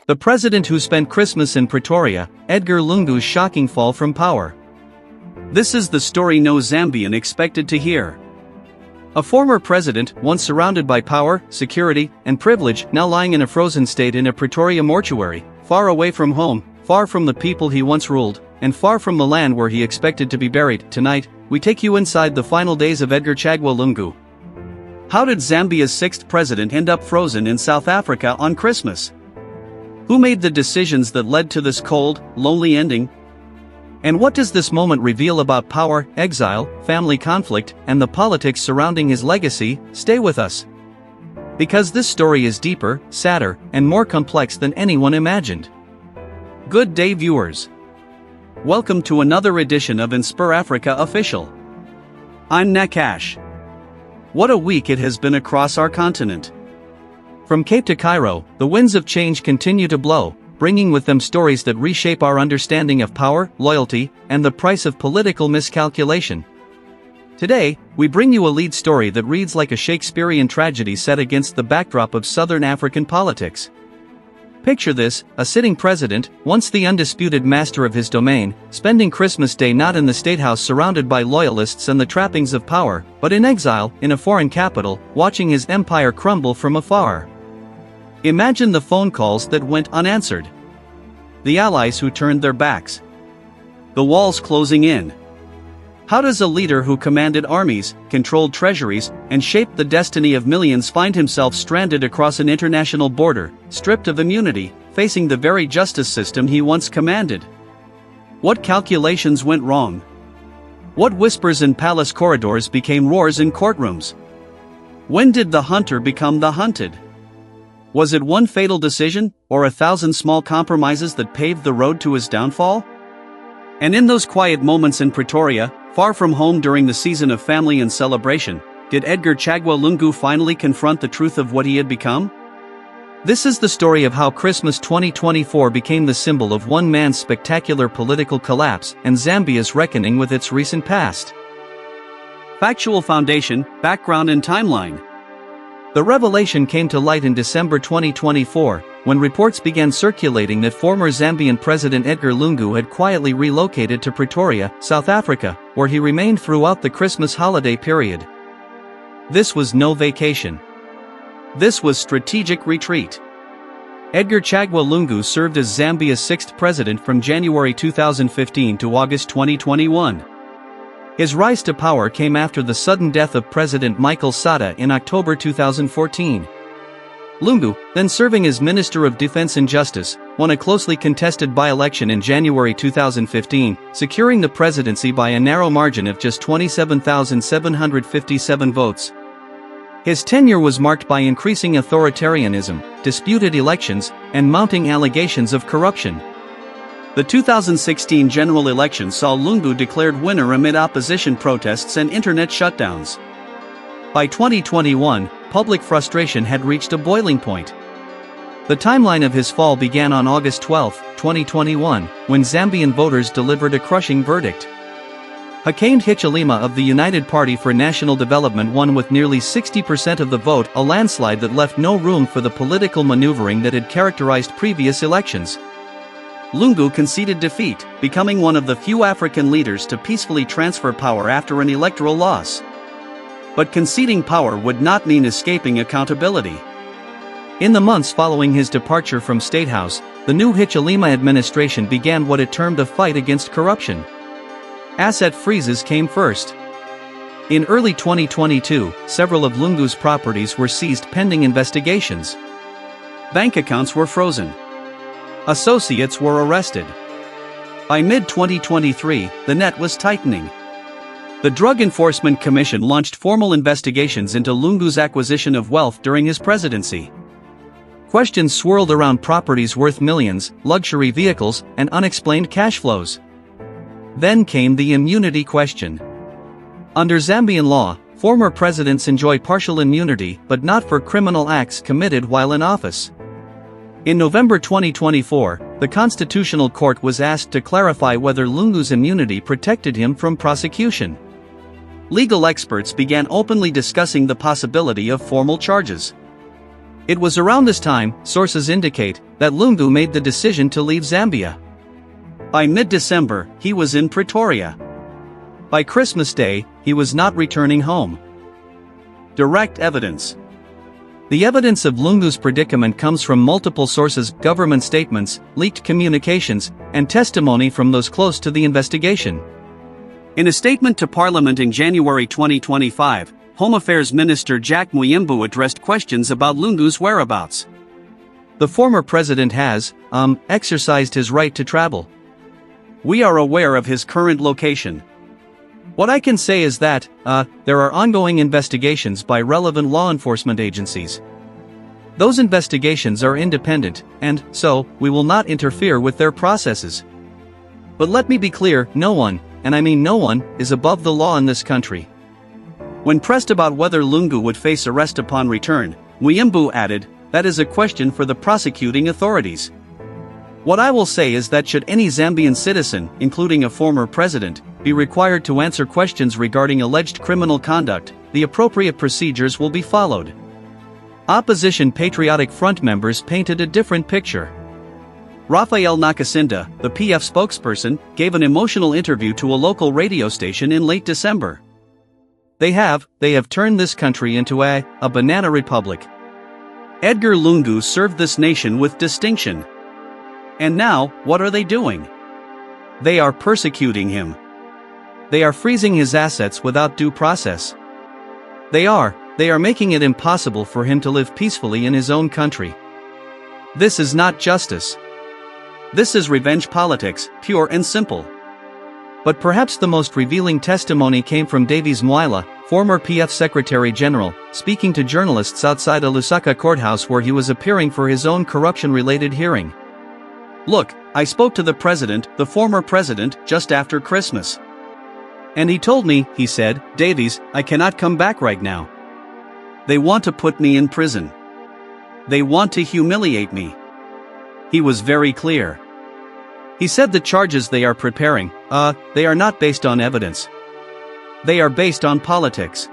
The president who spent Christmas in Pretoria, Edgar Lungu's shocking fall from power. This is the story no Zambian expected to hear. A former president, once surrounded by power, security, and privilege, now lying in a frozen state in a Pretoria mortuary, far away from home, far from the people he once ruled, and far from the land where he expected to be buried. Tonight, we take you inside the final days of Edgar Chagwa Lungu. How did Zambia's sixth president end up frozen in South Africa on Christmas? Who made the decisions that led to this cold, lonely ending? And what does this moment reveal about power, exile, family conflict, and the politics surrounding his legacy? Stay with us. Because this story is deeper, sadder, and more complex than anyone imagined. Good day, viewers. Welcome to another edition of InspirAfrica Official. I'm Nakash. What a week it has been across our continent. From Cape to Cairo, the winds of change continue to blow, bringing with them stories that reshape our understanding of power, loyalty, and the price of political miscalculation. Today, we bring you a lead story that reads like a Shakespearean tragedy set against the backdrop of Southern African politics. Picture this: a sitting president, once the undisputed master of his domain, spending Christmas Day not in the State House surrounded by loyalists and the trappings of power, but in exile, in a foreign capital, watching his empire crumble from afar. Imagine the phone calls that went unanswered. The allies who turned their backs. The walls closing in. How does a leader who commanded armies, controlled treasuries, and shaped the destiny of millions find himself stranded across an international border, stripped of immunity, facing the very justice system he once commanded? What calculations went wrong? What whispers in palace corridors became roars in courtrooms? When did the hunter become the hunted? Was it one fatal decision, or 1,000 small compromises that paved the road to his downfall? And in those quiet moments in Pretoria, far from home during the season of family and celebration, did Edgar Chagwa Lungu finally confront the truth of what he had become? This is the story of how Christmas 2024 became the symbol of one man's spectacular political collapse and Zambia's reckoning with its recent past. Factual foundation, background and timeline. The revelation came to light in December 2024, when reports began circulating that former Zambian President Edgar Lungu had quietly relocated to Pretoria, South Africa, where he remained throughout the Christmas holiday period. This was no vacation. This was strategic retreat. Edgar Chagwa Lungu served as Zambia's sixth president from January 2015 to August 2021. His rise to power came after the sudden death of President Michael Sata in October 2014. Lungu, then serving as Minister of Defense and Justice, won a closely contested by-election in January 2015, securing the presidency by a narrow margin of just 27,757 votes. His tenure was marked by increasing authoritarianism, disputed elections, and mounting allegations of corruption. The 2016 general election saw Lungu declared winner amid opposition protests and internet shutdowns. By 2021, public frustration had reached a boiling point. The timeline of his fall began on August 12, 2021, when Zambian voters delivered a crushing verdict. Hakainde Hichilema of the United Party for National Development won with nearly 60% of the vote, a landslide that left no room for the political maneuvering that had characterized previous elections. Lungu conceded defeat, becoming one of the few African leaders to peacefully transfer power after an electoral loss. But conceding power would not mean escaping accountability. In the months following his departure from State House, the new Hichilema administration began what it termed a fight against corruption. Asset freezes came first. In early 2022, several of Lungu's properties were seized pending investigations. Bank accounts were frozen. Associates were arrested. By mid-2023, the net was tightening. The Drug Enforcement Commission launched formal investigations into Lungu's acquisition of wealth during his presidency. Questions swirled around properties worth millions, luxury vehicles, and unexplained cash flows. Then came the immunity question. Under Zambian law, former presidents enjoy partial immunity, but not for criminal acts committed while in office. In November 2024, the Constitutional Court was asked to clarify whether Lungu's immunity protected him from prosecution. Legal experts began openly discussing the possibility of formal charges. It was around this time, sources indicate, that Lungu made the decision to leave Zambia. By mid-December, he was in Pretoria. By Christmas Day, he was not returning home. Direct evidence. The evidence of Lungu's predicament comes from multiple sources: government statements, leaked communications, and testimony from those close to the investigation. In a statement to Parliament in January 2025, Home Affairs Minister Jack Muyembu addressed questions about Lungu's whereabouts. The former president has, exercised his right to travel. We are aware of his current location. What I can say is that, there are ongoing investigations by relevant law enforcement agencies. Those investigations are independent, and, so, we will not interfere with their processes. But let me be clear, no one, and I mean no one, is above the law in this country. When pressed about whether Lungu would face arrest upon return, Muyembu added, "That is a question for the prosecuting authorities." What I will say is that should any Zambian citizen, including a former president, be required to answer questions regarding alleged criminal conduct, the appropriate procedures will be followed. Opposition Patriotic Front members painted a different picture. Raphael Nakasinda, the PF spokesperson, gave an emotional interview to a local radio station in late December. They have turned this country into a banana republic. Edgar Lungu served this nation with distinction. And now, what are they doing? They are persecuting him. They are freezing his assets without due process. They are making it impossible for him to live peacefully in his own country. This is not justice. This is revenge politics, pure and simple. But perhaps the most revealing testimony came from Davies Mwila, former PF Secretary General, speaking to journalists outside a Lusaka courthouse where he was appearing for his own corruption-related hearing. "Look, I spoke to the president, the former president, just after Christmas. And he told me," he said, "Davies, I cannot come back right now. They want to put me in prison. They want to humiliate me." He was very clear. He said the charges they are preparing, they are not based on evidence. They are based on politics.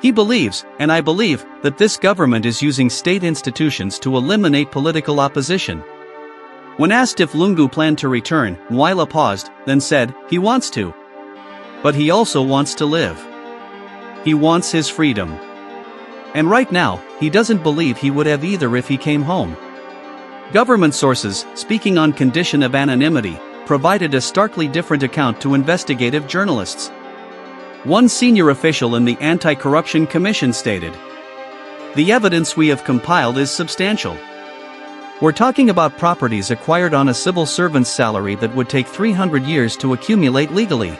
He believes, and I believe, that this government is using state institutions to eliminate political opposition. When asked if Lungu planned to return, Mwila paused, then said, "He wants to. But he also wants to live. He wants his freedom. And right now, he doesn't believe he would have either if he came home." Government sources, speaking on condition of anonymity, provided a starkly different account to investigative journalists. One senior official in the Anti-Corruption Commission stated, "The evidence we have compiled is substantial. We're talking about properties acquired on a civil servant's salary that would take 300 years to accumulate legally.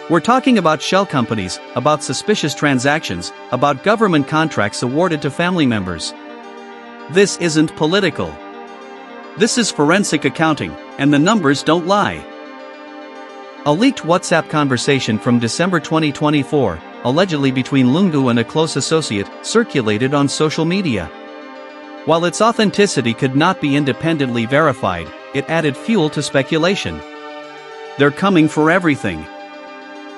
We're talking about shell companies, about suspicious transactions, about government contracts awarded to family members. This isn't political. This is forensic accounting, and the numbers don't lie." A leaked WhatsApp conversation from December 2024, allegedly between Lungu and a close associate, circulated on social media. While its authenticity could not be independently verified, it added fuel to speculation. "They're coming for everything.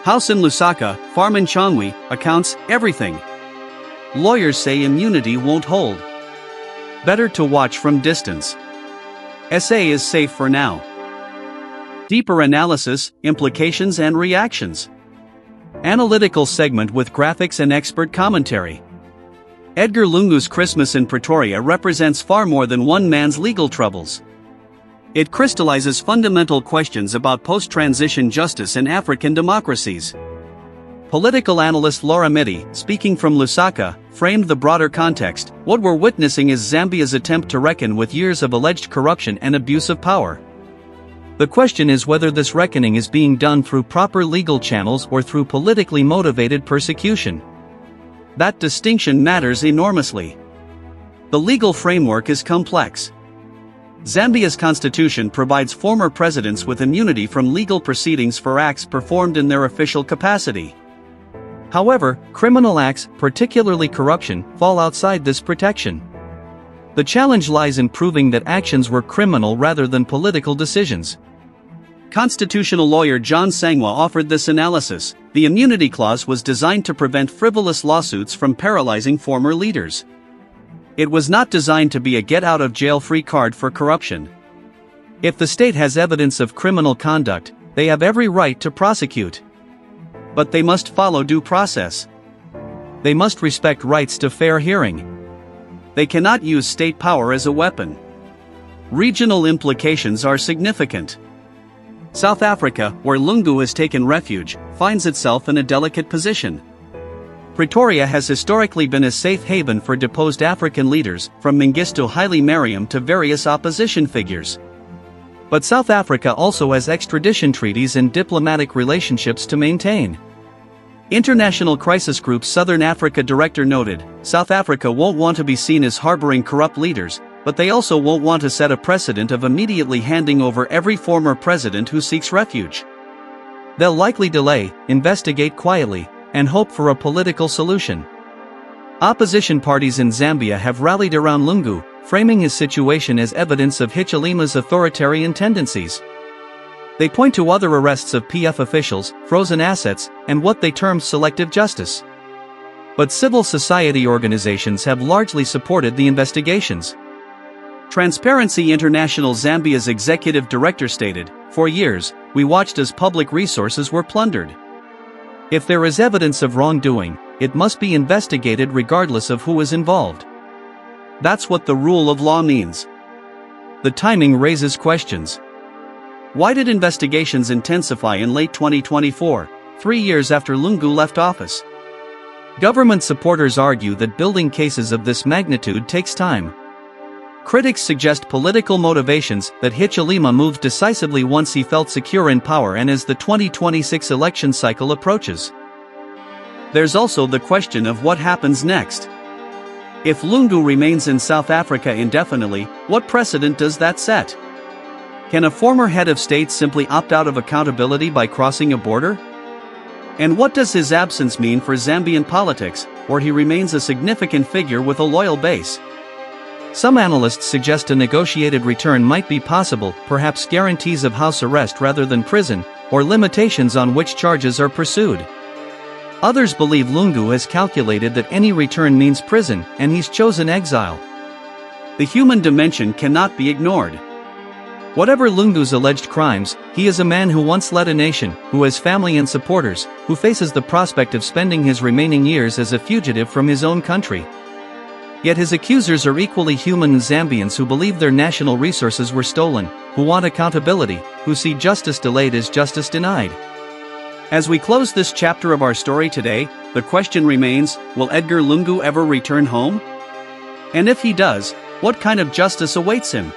House in Lusaka, farm in Chagwa, accounts, everything. Lawyers say immunity won't hold. Better to watch from distance. SA is safe for now." Deeper analysis, implications and reactions. Analytical segment with graphics and expert commentary. Edgar Lungu's Christmas in Pretoria represents far more than one man's legal troubles. It crystallizes fundamental questions about post-transition justice in African democracies. Political analyst Laura Mitty, speaking from Lusaka, framed the broader context. What we're witnessing is Zambia's attempt to reckon with years of alleged corruption and abuse of power. The question is whether this reckoning is being done through proper legal channels or through politically motivated persecution. That distinction matters enormously. The legal framework is complex. Zambia's constitution provides former presidents with immunity from legal proceedings for acts performed in their official capacity. However, criminal acts, particularly corruption, fall outside this protection. The challenge lies in proving that actions were criminal rather than political decisions. Constitutional lawyer John Sangwa offered this analysis. The immunity clause was designed to prevent frivolous lawsuits from paralyzing former leaders. It was not designed to be a get-out-of-jail-free card for corruption. If the state has evidence of criminal conduct, they have every right to prosecute. But they must follow due process. They must respect rights to fair hearing. They cannot use state power as a weapon. Regional implications are significant. South Africa, where Lungu has taken refuge, finds itself in a delicate position. Pretoria has historically been a safe haven for deposed African leaders, from Mengistu Haile Mariam to various opposition figures. But South Africa also has extradition treaties and diplomatic relationships to maintain. International Crisis Group's Southern Africa director noted, South Africa won't want to be seen as harboring corrupt leaders, but they also won't want to set a precedent of immediately handing over every former president who seeks refuge. They'll likely delay, investigate quietly, and hope for a political solution. Opposition parties in Zambia have rallied around Lungu, framing his situation as evidence of Hichilema's authoritarian tendencies. They point to other arrests of PF officials, frozen assets, and what they term selective justice. But civil society organizations have largely supported the investigations. Transparency International Zambia's executive director stated, "For years, we watched as public resources were plundered. If there is evidence of wrongdoing, it must be investigated regardless of who is involved." That's what the rule of law means. The timing raises questions. Why did investigations intensify in late 2024, 3 years after Lungu left office? Government supporters argue that building cases of this magnitude takes time. Critics suggest political motivations, that Hichilema moved decisively once he felt secure in power and as the 2026 election cycle approaches. There's also the question of what happens next. If Lungu remains in South Africa indefinitely, what precedent does that set? Can a former head of state simply opt out of accountability by crossing a border? And what does his absence mean for Zambian politics, where he remains a significant figure with a loyal base? Some analysts suggest a negotiated return might be possible, perhaps guarantees of house arrest rather than prison, or limitations on which charges are pursued. Others believe Lungu has calculated that any return means prison, and he's chosen exile. The human dimension cannot be ignored. Whatever Lungu's alleged crimes, he is a man who once led a nation, who has family and supporters, who faces the prospect of spending his remaining years as a fugitive from his own country. Yet his accusers are equally human Zambians who believe their national resources were stolen, who want accountability, who see justice delayed as justice denied. As we close this chapter of our story today, the question remains, will Edgar Lungu ever return home? And if he does, what kind of justice awaits him?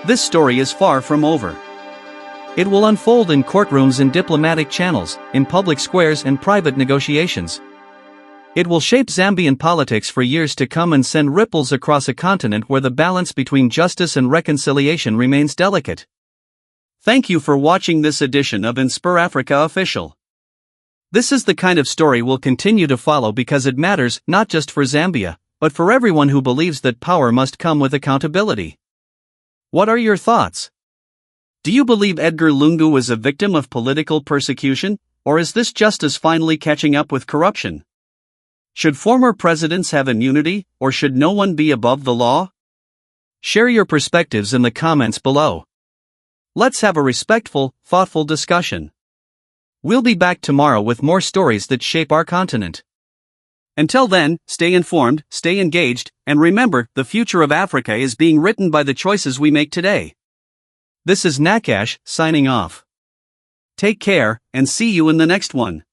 This story is far from over. It will unfold in courtrooms and diplomatic channels, in public squares and private negotiations. It will shape Zambian politics for years to come and send ripples across a continent where the balance between justice and reconciliation remains delicate. Thank you for watching this edition of InspirAfrica Official. This is the kind of story we'll continue to follow because it matters not just for Zambia, but for everyone who believes that power must come with accountability. What are your thoughts? Do you believe Edgar Lungu is a victim of political persecution, or is this justice finally catching up with corruption? Should former presidents have immunity, or should no one be above the law? Share your perspectives in the comments below. Let's have a respectful, thoughtful discussion. We'll be back tomorrow with more stories that shape our continent. Until then, stay informed, stay engaged, and remember, the future of Africa is being written by the choices we make today. This is Nakash, signing off. Take care, and see you in the next one.